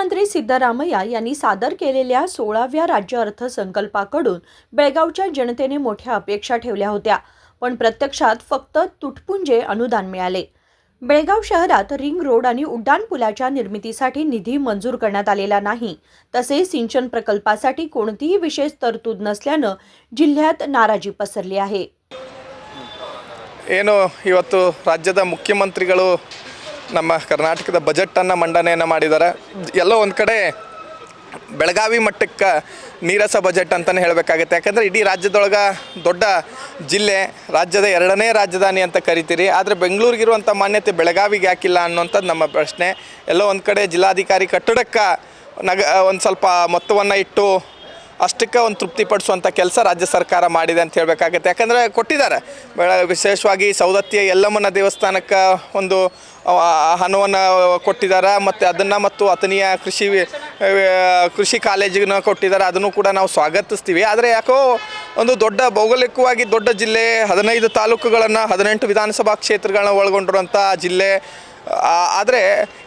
मुख्यमंत्री सिद्धरामय्या यांनी सादर केलेल्या 16व्या राज्य अर्थसंकल्पाकडून बेळगावच्या जनतेने मोठ्या अपेक्षा ठेवल्या होत्या, पण प्रत्यक्षात फक्त तुटपुंजे अनुदान मिळाले। बेळगाव शहरात रिंग रोड आणि उड्डाण पुलाच्या निर्मितीसाठी निधी मंजूर करण्यात आलेला नाही, तसेच सिंचन प्रकल्पासाठी कोणतीही विशेष तरतूद नसल्याने जिल्ह्यात नाराजी पसरली आहे। ಏನು ಇವತ್ತು ರಾಜ್ಯದ ಮುಖ್ಯಮಂತ್ರಿಗಳು ನಮ್ಮ ಕರ್ನಾಟಕದ ಬಜೆಟನ್ನು ಮಂಡನೆಯನ್ನು ಮಾಡಿದ್ದಾರೆ। ಎಲ್ಲೋ ಒಂದು ಕಡೆ ಬೆಳಗಾವಿ ಮಟ್ಟಕ್ಕೆ ನೀರಸ ಬಜೆಟ್ ಅಂತಲೇ ಹೇಳಬೇಕಾಗುತ್ತೆ। ಯಾಕಂದರೆ ಇಡೀ ರಾಜ್ಯದೊಳಗೆ ದೊಡ್ಡ ಜಿಲ್ಲೆ, ರಾಜ್ಯದ ಎರಡನೇ ರಾಜಧಾನಿ ಅಂತ ಕರಿತೀರಿ, ಆದರೆ ಬೆಂಗಳೂರಿಗಿರುವಂಥ ಮಾನ್ಯತೆ ಬೆಳಗಾವಿಗೆ ಯಾಕಿಲ್ಲ ಅನ್ನೋಂಥದ್ದು ನಮ್ಮ ಪ್ರಶ್ನೆ। ಎಲ್ಲೋ ಒಂದು ಕಡೆ ಜಿಲ್ಲಾಧಿಕಾರಿ ಕಟ್ಟಡಕ್ಕೆ ಒಂದು ಸ್ವಲ್ಪ ಮೊತ್ತವನ್ನು ಇಟ್ಟು ಅಷ್ಟಕ್ಕೆ ಒಂದು ತೃಪ್ತಿಪಡಿಸುವಂಥ ಕೆಲಸ ರಾಜ್ಯ ಸರ್ಕಾರ ಮಾಡಿದೆ ಅಂತ ಹೇಳಬೇಕಾಗುತ್ತೆ। ಯಾಕಂದರೆ ಕೊಟ್ಟಿದ್ದಾರೆ, ವಿಶೇಷವಾಗಿ ಸೌದತ್ತಿಯ ಯಲ್ಲಮ್ಮನ ದೇವಸ್ಥಾನಕ್ಕೆ ಒಂದು ಹಣವನ್ನು ಕೊಟ್ಟಿದ್ದಾರೆ, ಮತ್ತು ಅದನ್ನು ಮತ್ತು ಅಥಣಿಯ ಕೃಷಿ ಕಾಲೇಜಿನ ಕೊಟ್ಟಿದ್ದಾರೆ, ಅದನ್ನು ಕೂಡ ನಾವು ಸ್ವಾಗತಿಸ್ತೀವಿ। ಆದರೆ ಯಾಕೋ ಒಂದು ದೊಡ್ಡ ಭೌಗೋಳಿಕವಾಗಿ ದೊಡ್ಡ ಜಿಲ್ಲೆ, 15 ತಾಲೂಕುಗಳನ್ನು 18 ವಿಧಾನಸಭಾ ಕ್ಷೇತ್ರಗಳನ್ನ ಒಳಗೊಂಡಿರುವಂಥ ಜಿಲ್ಲೆ, ಆದರೆ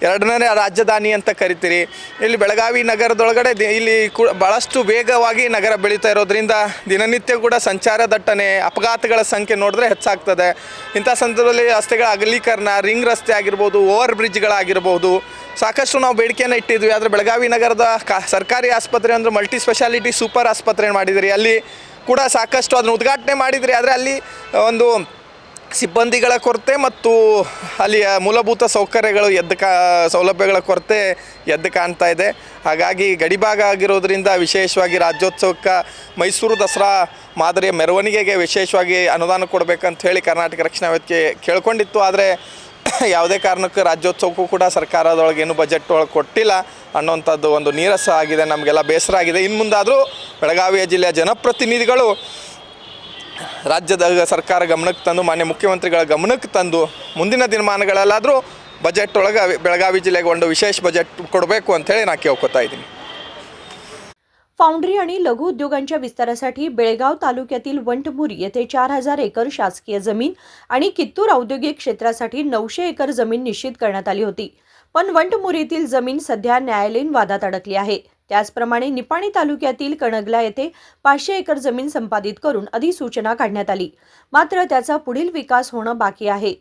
ಎರಡನೇ ರಾಜಧಾನಿ ಅಂತ ಕರಿತೀರಿ। ಇಲ್ಲಿ ಬೆಳಗಾವಿ ನಗರದೊಳಗಡೆ ಇಲ್ಲಿ ಭಾಳಷ್ಟು ವೇಗವಾಗಿ ನಗರ ಬೆಳೀತಾ ಇರೋದ್ರಿಂದ ದಿನನಿತ್ಯ ಕೂಡ ಸಂಚಾರ ದಟ್ಟಣೆ, ಅಪಘಾತಗಳ ಸಂಖ್ಯೆ ನೋಡಿದ್ರೆ ಹೆಚ್ಚಾಗ್ತದೆ। ಇಂಥ ಸಂದರ್ಭದಲ್ಲಿ ರಸ್ತೆಗಳ ಅಗಲೀಕರಣ, ರಿಂಗ್ ರಸ್ತೆ ಆಗಿರ್ಬೋದು, ಓವರ್ ಬ್ರಿಡ್ಜ್ಗಳಾಗಿರ್ಬೋದು, ಸಾಕಷ್ಟು ನಾವು ಬೇಡಿಕೆಯನ್ನು ಇಟ್ಟಿದ್ವಿ। ಆದರೆ ಬೆಳಗಾವಿ ನಗರದ ಸರ್ಕಾರಿ ಆಸ್ಪತ್ರೆ ಅಂದರೆ ಮಲ್ಟಿ ಸ್ಪೆಷಾಲಿಟಿ ಸೂಪರ್ ಆಸ್ಪತ್ರೆ ಮಾಡಿದಿರಿ, ಅಲ್ಲಿ ಕೂಡ ಸಾಕಷ್ಟು ಅದನ್ನು ಉದ್ಘಾಟನೆ ಮಾಡಿದಿರಿ, ಆದರೆ ಅಲ್ಲಿ ಒಂದು ಸಿಬ್ಬಂದಿಗಳ ಕೊರತೆ ಮತ್ತು ಅಲ್ಲಿಯ ಮೂಲಭೂತ ಸೌಕರ್ಯಗಳು ಸೌಲಭ್ಯಗಳ ಕೊರತೆ ಎದ್ದು ಕಾಣ್ತಾ ಇದೆ। ಹಾಗಾಗಿ ಗಡಿಭಾಗ ಆಗಿರೋದ್ರಿಂದ ವಿಶೇಷವಾಗಿ ರಾಜ್ಯೋತ್ಸವಕ್ಕೆ ಮೈಸೂರು ದಸರಾ ಮಾದರಿಯ ಮೆರವಣಿಗೆಗೆ ವಿಶೇಷವಾಗಿ ಅನುದಾನ ಕೊಡಬೇಕಂತ ಹೇಳಿ ಕರ್ನಾಟಕ ರಕ್ಷಣಾ ವೇದಿಕೆ ಕೇಳ್ಕೊಂಡಿತ್ತು। ಆದರೆ ಯಾವುದೇ ಕಾರಣಕ್ಕೂ ರಾಜ್ಯೋತ್ಸವಕ್ಕೂ ಕೂಡ ಸರ್ಕಾರದೊಳಗೆ ಏನು ಬಜೆಟ್ ಒಳಗೆ ಕೊಟ್ಟಿಲ್ಲ ಅನ್ನೋಂಥದ್ದು ಒಂದು ನೀರಸ ಆಗಿದೆ, ನಮಗೆಲ್ಲ ಬೇಸರ ಆಗಿದೆ। ಇನ್ನು ಮುಂದಾದರೂ ಬೆಳಗಾವಿಯ ಜಿಲ್ಲೆಯ ಜನಪ್ರತಿನಿಧಿಗಳು ರಾಜ್ಯದ ಸರ್ಕಾರ ಗಮನಕ್ಕೆ ತಂದು, ಮಾನ್ಯ ಮುಖ್ಯಮಂತ್ರಿಗಳ ಗಮನಕ್ಕೆ ತಂದು ಮುಂದಿನ ದಿನಮಾನಗಳಲ್ಲಾದರೂ ಬಜೆಟ್ ಒಳಗೆ ಬೆಳಗಾವಿ ಜಿಲ್ಲೆಗೆ ಒಂದು ವಿಶೇಷ ಬಜೆಟ್ ಕೊಡಬೇಕು ಅಂತೇಳಿ ನಾನು ಕೇಳ್ಕೊತಾ इದ್ದೀನಿ। फाउंड्री आणि लघु उद्योगांच्या विस्तारासाठी बेळगाव तालुक्यातील वंटमुरी येथे 4000 एकर शासकीय जमीन आणि कित्तूर औद्योगिक क्षेत्रासाठी 900 एकर जमीन निश्चित करण्यात आली होती, पण वंटमुरीतील जमीन सध्या न्यायालयीन वादात अडकली आहे। त्याचप्रमाणे निपाणी तालुक्यातील कणगला येथे 500 एकर जमीन संपादित करून अधिसूचना काढण्यात आली, मात्र त्याचा पुढील विकास होणं बाकी आहे।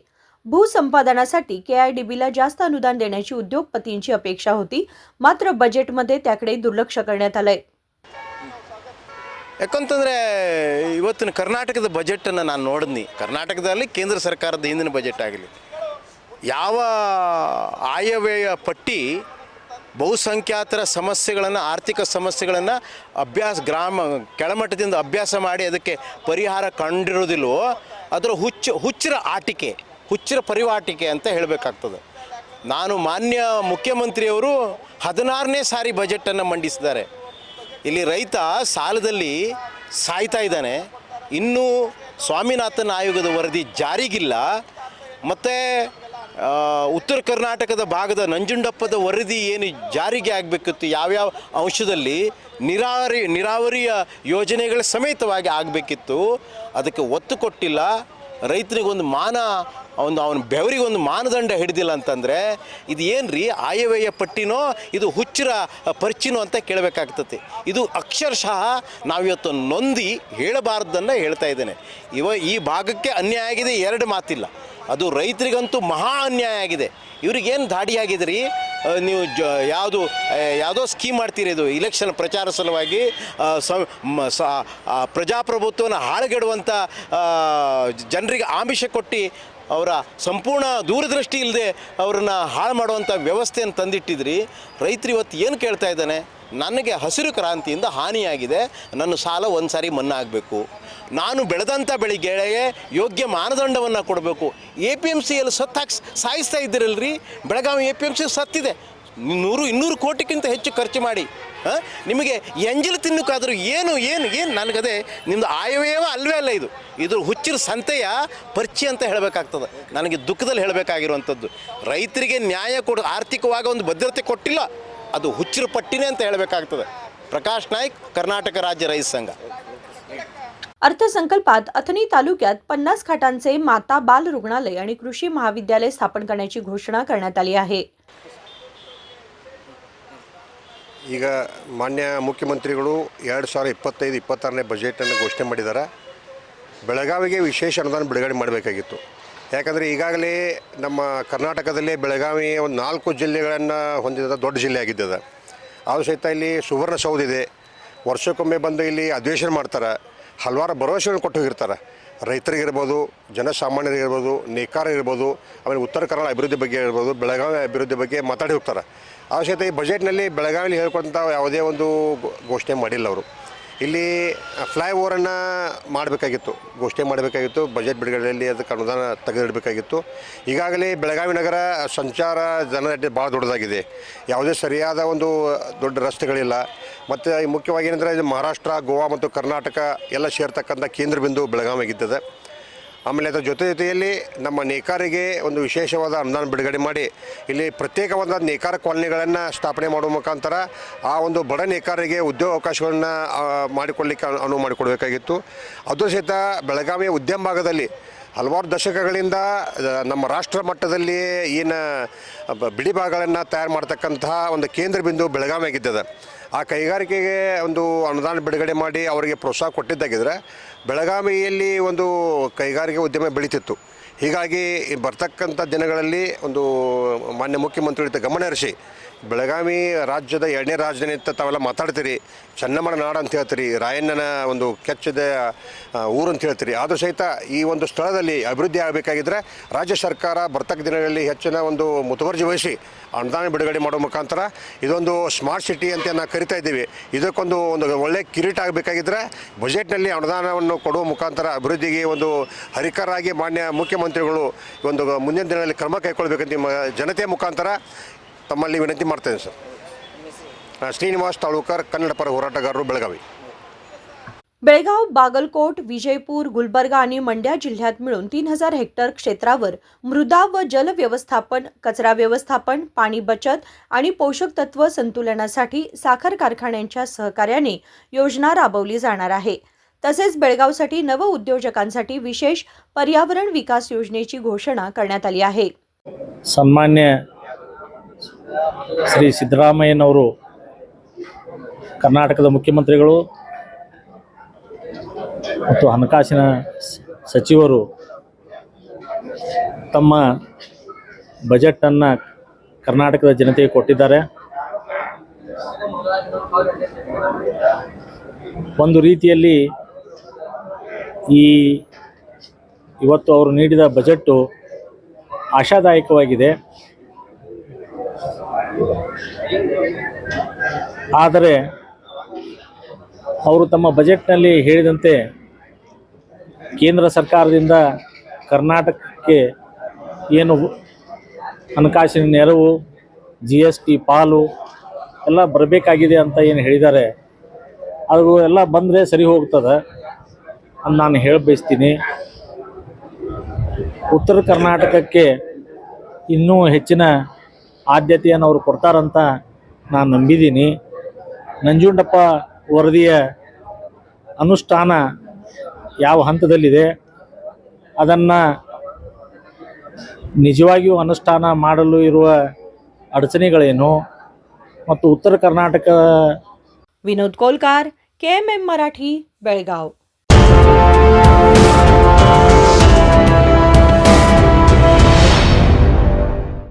भूसंपादनासाठी केआयडीबीला जास्त अनुदान देण्याची उद्योगपतींची अपेक्षा होती, मात्र बजेटमध्ये त्याकडे दुर्लक्ष करण्यात आलंय। ಯಾಕಂತಂದರೆ ಇವತ್ತಿನ ಕರ್ನಾಟಕದ ಬಜೆಟನ್ನು ನಾನು ನೋಡಿದ್ನಿ, ಕರ್ನಾಟಕದಲ್ಲಿ ಕೇಂದ್ರ ಸರ್ಕಾರದ ಹಿಂದಿನ ಬಜೆಟ್ ಆಗಲಿ, ಯಾವ ಆಯವ್ಯಯ ಪಟ್ಟಿ ಬಹುಸಂಖ್ಯಾತರ ಸಮಸ್ಯೆಗಳನ್ನು, ಆರ್ಥಿಕ ಸಮಸ್ಯೆಗಳನ್ನು ಕೆಳಮಟ್ಟದಿಂದ ಅಭ್ಯಾಸ ಮಾಡಿ ಅದಕ್ಕೆ ಪರಿಹಾರ ಕಂಡಿರೋದಿಲ್ವೋ ಅದರ ಹುಚ್ಚರ ಪರಿವಾಟಿಕೆ ಅಂತ ಹೇಳಬೇಕಾಗ್ತದೆ। ನಾನು ಮಾನ್ಯ ಮುಖ್ಯಮಂತ್ರಿಯವರು 16ನೇ ಸಾರಿ ಬಜೆಟನ್ನು ಮಂಡಿಸಿದ್ದಾರೆ। ಇಲ್ಲಿ ರೈತ ಸಾಲದಲ್ಲಿ ಸಾಯ್ತಾ ಇದ್ದಾನೆ, ಇನ್ನೂ ಸ್ವಾಮಿನಾಥನ್ ಆಯೋಗದ ವರದಿ ಜಾರಿಗಿಲ್ಲ, ಮತ್ತು ಉತ್ತರ ಕರ್ನಾಟಕದ ಭಾಗದ ನಂಜುಂಡಪ್ಪದ ವರದಿ ಏನು ಜಾರಿಗೆ ಆಗಬೇಕಿತ್ತು, ಯಾವ್ಯಾವ ಅಂಶದಲ್ಲಿ ನೀರಾವರಿಯ ಯೋಜನೆಗಳ ಸಮೇತವಾಗಿ ಆಗಬೇಕಿತ್ತು, ಅದಕ್ಕೆ ಒತ್ತು ಕೊಟ್ಟಿಲ್ಲ। ರೈತನಿಗೊಂದು ಅವನ ಬೆವರಿಗೆ ಒಂದು ಮಾನದಂಡ ಹಿಡಿದಿಲ್ಲ ಅಂತಂದರೆ ಇದು ಏನು ರೀ, ಆಯವ್ಯಯ ಪಟ್ಟಿನೋ ಇದು ಹುಚ್ಚರ ಪರಿಚಿನೋ ಅಂತ ಕೇಳಬೇಕಾಗ್ತದೆ। ಇದು ಅಕ್ಷರಶಃ ನಾವಿವತ್ತು ನೊಂದಿ ಹೇಳಬಾರ್ದನ್ನು ಹೇಳ್ತಾ ಇದ್ದೇನೆ। ಈ ಭಾಗಕ್ಕೆ ಅನ್ಯಾಯ ಆಗಿದೆ, ಎರಡು ಮಾತಿಲ್ಲ, ಅದು ರೈತರಿಗಂತೂ ಮಹಾ ಅನ್ಯಾಯ ಆಗಿದೆ। ಇವ್ರಿಗೇನು ದಾಡಿ ಆಗಿದೆ ರೀ, ನೀವು ಯಾವುದೋ ಸ್ಕೀಮ್ ಮಾಡ್ತೀರಿ, ಇದು ಇಲೆಕ್ಷನ್ ಪ್ರಚಾರ ಸಲುವಾಗಿ ಪ್ರಜಾಪ್ರಭುತ್ವವನ್ನು ಹಾಳುಗೆಡುವಂಥ ಜನರಿಗೆ ಆಮಿಷ ಕೊಟ್ಟು ಅವರ ಸಂಪೂರ್ಣ ದೂರದೃಷ್ಟಿ ಇಲ್ಲದೆ ಅವರನ್ನು ಹಾಳು ಮಾಡುವಂಥ ವ್ಯವಸ್ಥೆಯನ್ನು ತಂದಿಟ್ಟಿದ್ರಿ। ರೈತರು ಇವತ್ತು ಏನು ಕೇಳ್ತಾ ಇದ್ದಾನೆ, ನನಗೆ ಹಸಿರು ಕ್ರಾಂತಿಯಿಂದ ಹಾನಿಯಾಗಿದೆ, ನನ್ನ ಸಾಲ ಒಂದು ಸಾರಿ ಮನ್ನಾ ಆಗಬೇಕು, ನಾನು ಬೆಳೆದಂಥ ಬೆಳೆಗೆ ಯೋಗ್ಯ ಮಾನದಂಡವನ್ನು ಕೊಡಬೇಕು। APMC ಸಾಯಿಸ್ತಾ ಇದ್ದೀರಲ್ರಿ, ಬೆಳಗಾವಿ APMC ಸತ್ತಿದೆ, 100-200 ಕೋಟಿಗಿಂತ ಹೆಚ್ಚು ಖರ್ಚು ಮಾಡಿ ನಿಮಗೆ ಎಂಜಲು ತಿನ್ನೋಕ್ಕಾದರೂ ಏನು ನನಗದೇ ನಿಮ್ಮದು ಆಯವ್ಯವ ಅಲ್ವೇ ಅಲ್ಲ, ಇದು ಹುಚ್ಚಿರ ಸಂತೆಯ ಪರಿಚಯ ಅಂತ ಹೇಳಬೇಕಾಗ್ತದೆ। ನನಗೆ ದುಃಖದಲ್ಲಿ ಹೇಳಬೇಕಾಗಿರುವಂಥದ್ದು, ರೈತರಿಗೆ ನ್ಯಾಯ ಆರ್ಥಿಕವಾಗಿ ಒಂದು ಭದ್ರತೆ ಕೊಟ್ಟಿಲ್ಲ, ಅದು ಹುಚ್ಚರ ಪಟ್ಟಿನೇ ಅಂತ ಹೇಳಬೇಕಾಗ್ತದೆ। प्रकाश नाईक, कर्नाटक राज्य रईत संघ। अर्थसंकल्पात अथणी तालुक्यात 50 खाटांचे माता बाल रुग्णालय आणि कृषी महाविद्यालय स्थापन करण्याची घोषणा करण्यात आली आहे। ಈಗ ಮಾನ್ಯ ಮುಖ್ಯಮಂತ್ರಿಗಳು 2025-26ನೇ ಬಜೆಟನ್ನು ಘೋಷಣೆ ಮಾಡಿದ್ದಾರೆ. ಬೆಳಗಾವಿಗೆ ವಿಶೇಷ ಅನುದಾನ ಬಿಡುಗಡೆ ಮಾಡಬೇಕಾಗಿತ್ತು. ಯಾಕಂದರೆ ಈಗಾಗಲೇ ನಮ್ಮ ಕರ್ನಾಟಕದಲ್ಲೇ ಬೆಳಗಾವಿ ಒಂದು 4 ಜಿಲ್ಲೆಗಳನ್ನು ಹೊಂದಿದ ದೊಡ್ಡ ಜಿಲ್ಲೆ ಆಗಿದ್ದದ. ಆದರೂ ಸಹಿತ ಇಲ್ಲಿ ಸುವರ್ಣಸೌಧ ಇದೆ. ವರ್ಷಕ್ಕೊಮ್ಮೆ ಬಂದು ಇಲ್ಲಿ ಅಧಿವೇಶನ ಮಾಡ್ತಾರೆ. ಹಲವಾರು ಭರವಸೆಗಳನ್ನು ಕೊಟ್ಟು ಹೋಗಿರ್ತಾರೆ. ರೈತರಿಗಿರ್ಬೋದು, ಜನಸಾಮಾನ್ಯರಿಗಿರ್ಬೋದು, ನೇಕಾರರಿರ್ಬೋದು, ಆಮೇಲೆ ಉತ್ತರ ಕನ್ನಡ ಅಭಿವೃದ್ಧಿ ಬಗ್ಗೆ ಇರ್ಬೋದು, ಬೆಳಗಾವಿ ಅಭಿವೃದ್ಧಿ ಬಗ್ಗೆ ಮಾತಾಡಿ ಹೋಗ್ತಾರೆ. ಆ ಸಹಿತ ಈ ಬಜೆಟ್ನಲ್ಲಿ ಬೆಳಗಾವಿಲಿ ಹೇಳ್ಕೊಂಥ ಯಾವುದೇ ಒಂದು ಘೋಷಣೆ ಮಾಡಿಲ್ಲ ಅವರು. ಇಲ್ಲಿ ಫ್ಲೈಓವರನ್ನು ಮಾಡಬೇಕಾಗಿತ್ತು, ಘೋಷಣೆ ಮಾಡಬೇಕಾಗಿತ್ತು. ಬಜೆಟ್ ಬಿಡುಗಡೆಯಲ್ಲಿ ಅದಕ್ಕೆ ಅನುದಾನ ತೆಗೆದಿಡಬೇಕಾಗಿತ್ತು. ಈಗಾಗಲೇ ಬೆಳಗಾವಿ ನಗರ ಸಂಚಾರ ಜನದಟ್ಟೆ ಭಾಳ ದೊಡ್ಡದಾಗಿದೆ. ಯಾವುದೇ ಸರಿಯಾದ ಒಂದು ದೊಡ್ಡ ರಸ್ತೆಗಳಿಲ್ಲ. ಮತ್ತು ಮುಖ್ಯವಾಗಿ ಏನಂದರೆ ಇದು ಮಹಾರಾಷ್ಟ್ರ, ಗೋವಾ ಮತ್ತು ಕರ್ನಾಟಕ ಎಲ್ಲ ಸೇರ್ತಕ್ಕಂಥ ಕೇಂದ್ರ ಬಿಂದು ಬೆಳಗಾವಿಯಾಗಿದ್ದದೆ. ಆಮೇಲೆ ಅದರ ಜೊತೆಯಲ್ಲಿ ನಮ್ಮ ನೇಕಾರಿಗೆ ಒಂದು ವಿಶೇಷವಾದ ಅನುದಾನ ಬಿಡುಗಡೆ ಮಾಡಿ ಇಲ್ಲಿ ಪ್ರತ್ಯೇಕವಾದ ನೇಕಾರ ಕಾಲನಿಗಳನ್ನು ಸ್ಥಾಪನೆ ಮಾಡುವ ಮುಖಾಂತರ ಆ ಒಂದು ಬಡ ನೇಕಾರರಿಗೆ ಉದ್ಯೋಗ ಅವಕಾಶಗಳನ್ನು ಮಾಡಿಕೊಳ್ಳಲಿಕ್ಕೆ ಅನುವು ಮಾಡಿಕೊಡಬೇಕಾಗಿತ್ತು. ಅದು ಸಹಿತ ಬೆಳಗಾವಿಯ ಉದ್ಯಮ ಭಾಗದಲ್ಲಿ ಹಲವಾರು ದಶಕಗಳಿಂದ ನಮ್ಮ ರಾಷ್ಟ್ರ ಮಟ್ಟದಲ್ಲಿ ಏನು ಬಿಡಿ ಭಾಗಗಳನ್ನು ತಯಾರು ಮಾಡ್ತಕ್ಕಂತಹ ಒಂದು ಕೇಂದ್ರ ಬಿಂದು ಬೆಳಗಾವಿಯಾಗಿದ್ದದೆ. ಆ ಕೈಗಾರಿಕೆಗೆ ಒಂದು ಅನುದಾನ ಬಿಡುಗಡೆ ಮಾಡಿ ಅವರಿಗೆ ಪ್ರೋತ್ಸಾಹ ಕೊಟ್ಟಿದ್ದಾಗಿದ್ದರೆ ಬೆಳಗಾವಿಯಲ್ಲಿ ಒಂದು ಕೈಗಾರಿಕೆ ಉದ್ಯಮ ಬೆಳೀತಿತ್ತು. ಹೀಗಾಗಿ ಬರ್ತಕ್ಕಂಥ ದಿನಗಳಲ್ಲಿ ಒಂದು ಮಾನ್ಯ ಮುಖ್ಯಮಂತ್ರಿಗಳ ಗಮನ ಹರಿಸಿ ಬೆಳಗಾವಿ ರಾಜ್ಯದ 2ನೇ ರಾಜಧಾನಿ ಅಂತ ತಾವೆಲ್ಲ ಮಾತಾಡ್ತೀರಿ. ಚೆನ್ನಮ್ಮನ ನಾಡು ಅಂತ ಹೇಳ್ತೀರಿ, ರಾಯಣ್ಣನ ಒಂದು ಕೆಚ್ಚದ ಊರು ಅಂತ ಹೇಳ್ತೀರಿ. ಆದರೂ ಸಹಿತ ಈ ಒಂದು ಸ್ಥಳದಲ್ಲಿ ಅಭಿವೃದ್ಧಿ ಆಗಬೇಕಾಗಿದ್ದರೆ ರಾಜ್ಯ ಸರ್ಕಾರ ಬರ್ತಕ್ಕ ದಿನಗಳಲ್ಲಿ ಹೆಚ್ಚಿನ ಒಂದು ಮುತುವರ್ಜಿ ವಹಿಸಿ ಅನುದಾನ ಬಿಡುಗಡೆ ಮಾಡೋ ಮುಖಾಂತರ ಇದೊಂದು ಸ್ಮಾರ್ಟ್ ಸಿಟಿ ಅಂತ ನಾವು ಕರಿತಾ ಇದ್ದೀವಿ. ಇದಕ್ಕೊಂದು ಒಳ್ಳೆಯ ಕಿರೀಟ ಆಗಬೇಕಾಗಿದ್ದರೆ ಬಜೆಟ್ನಲ್ಲಿ ಅನುದಾನವನ್ನು ಕೊಡುವ ಮುಖಾಂತರ ಅಭಿವೃದ್ಧಿಗೆ ಒಂದು ಹರಿಕರಾಗಿ ಮಾನ್ಯ ಮುಖ್ಯಮಂತ್ರಿಗಳು ಒಂದು ಮುಂದಿನ ದಿನಗಳಲ್ಲಿ ಕ್ರಮ ಕೈಗೊಳ್ಳಬೇಕಂತ ನಿಮ್ಮ ಜನತೆಯ ಮುಖಾಂತರ ತಮ್ಮಲ್ಲಿ विनंती ಮಾಡ್ತೇನೆ ಸರ್. ಶ್ರೀನಿವಾಸ್ ತಾಳೂಕರ್, कन्नड ಪರ ಹೋರಾಟಗಾರರು, ಬೆಳಗಾವಿ. बेळगाव, बागलकोट, विजयपूर, गुलबर्गा आणि मंड्या जिल्ह्यात मिळून 3000 हेक्टर क्षेत्रावर मृदा व जल व्यवस्थापन, कचरा व्यवस्थापन, पाणी बचत आणि पोषक तत्व संतुलनासाठी साखर कारखान्यांच्या सहकार्याने योजना राबवली जाणार आहे. तसेच बेळगावसाठी नव उद्योजकांसाठी विशेष पर्यावरण विकास योजनेची घोषणा करण्यात आली आहे. सन्मान्य ಶ್ರೀ ಸಿದ್ದರಾಮಯ್ಯನವರು ಕರ್ನಾಟಕದ ಮುಖ್ಯಮಂತ್ರಿಗಳು ಮತ್ತು ಹಣಕಾಸಿನ ಸಚಿವರು ತಮ್ಮ ಬಜೆಟನ್ನು ಕರ್ನಾಟಕದ ಜನತೆಗೆ ಕೊಟ್ಟಿದ್ದಾರೆ. ಒಂದು ರೀತಿಯಲ್ಲಿ ಇವತ್ತು ಅವರು ನೀಡಿದ ಬಜೆಟ್ಟು ಆಶಾದಾಯಕವಾಗಿದೆ. ಆದರೆ ಅವರು ತಮ್ಮ ಬಜೆಟ್ನಲ್ಲಿ ಹೇಳಿದಂತೆ ಕೇಂದ್ರ ಸರ್ಕಾರದಿಂದ ಕರ್ನಾಟಕಕ್ಕೆ ಏನು ಹಣಕಾಸಿನ ನೆರವು, GST ಪಾಲು ಎಲ್ಲ ಬರಬೇಕಾಗಿದೆ ಅಂತ ಏನು ಹೇಳಿದ್ದಾರೆ, ಅದು ಎಲ್ಲ ಬಂದರೆ ಸರಿ ಹೋಗ್ತದೆ ಅಂತ ನಾನು ಹೇಳ ಬಯಸ್ತೀನಿ. ಉತ್ತರ ಕರ್ನಾಟಕಕ್ಕೆ ಇನ್ನೂ ಹೆಚ್ಚಿನ ಆದ್ಯತೆಯನ್ನು ಅವರು ಕೊಡ್ತಾರಂತ ನಾನು ನಂಬಿದ್ದೀನಿ. ನಂಜುಂಡಪ್ಪ ವರದಿಯ ಅನುಷ್ಠಾನ ಯಾವ ಹಂತದಲ್ಲಿದೆ, ಅದನ್ನು ನಿಜವಾಗಿಯೂ ಅನುಷ್ಠಾನ ಮಾಡಲು ಇರುವ ಅಡಚಣೆಗಳೇನು ಮತ್ತು ಉತ್ತರ ಕರ್ನಾಟಕ. विनोद कोलकार, KMM मराठी, बेळगाव.